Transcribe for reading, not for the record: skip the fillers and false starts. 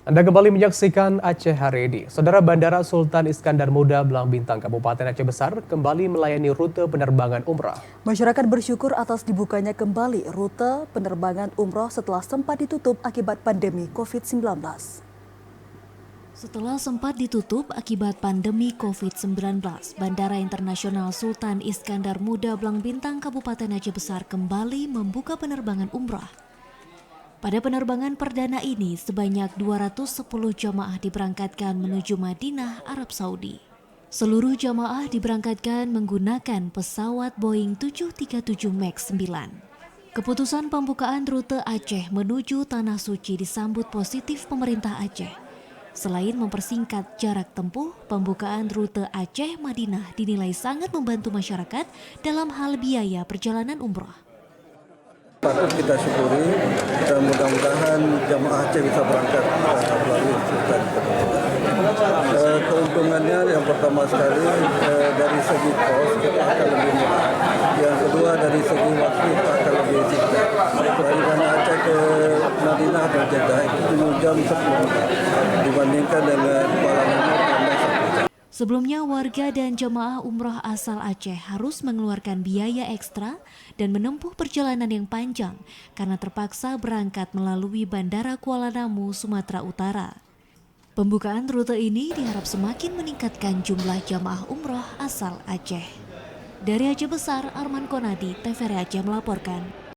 Anda kembali menyaksikan Aceh hari ini. Saudara Bandara Sultan Iskandar Muda Belang Bintang, Kabupaten Aceh Besar kembali melayani rute penerbangan umrah. Masyarakat bersyukur atas dibukanya kembali rute penerbangan umroh setelah sempat ditutup akibat pandemi COVID-19. Setelah sempat ditutup akibat pandemi COVID-19, Bandara Internasional Sultan Iskandar Muda Belang Bintang, Kabupaten Aceh Besar kembali membuka penerbangan umrah. Pada penerbangan perdana ini, sebanyak 210 jamaah diberangkatkan menuju Madinah, Arab Saudi. Seluruh jamaah diberangkatkan menggunakan pesawat Boeing 737 MAX 9. Keputusan pembukaan rute Aceh menuju Tanah Suci disambut positif pemerintah Aceh. Selain mempersingkat jarak tempuh, pembukaan rute Aceh-Madinah dinilai sangat membantu masyarakat dalam hal biaya perjalanan umroh. Patut kita syukuri dan mudah-mudahan jamaah Aceh bisa berangkat melalui Sultan. Keuntungannya yang pertama sekali dari segi kos kita akan lebih murah. Yang kedua dari segi waktu kita akan lebih singkat. Dari mana Aceh ke Madinah dan Jeddah itu 7 jam 10 menit dibandingkan dengan Kuala Lumpur 16 jam. Sebelumnya, warga dan jemaah umroh asal Aceh harus mengeluarkan biaya ekstra dan menempuh perjalanan yang panjang karena terpaksa berangkat melalui Bandara Kuala Namu, Sumatera Utara. Pembukaan rute ini diharap semakin meningkatkan jumlah jemaah umroh asal Aceh. Dari Aceh Besar, Arman Konadi, TVRI Aceh melaporkan.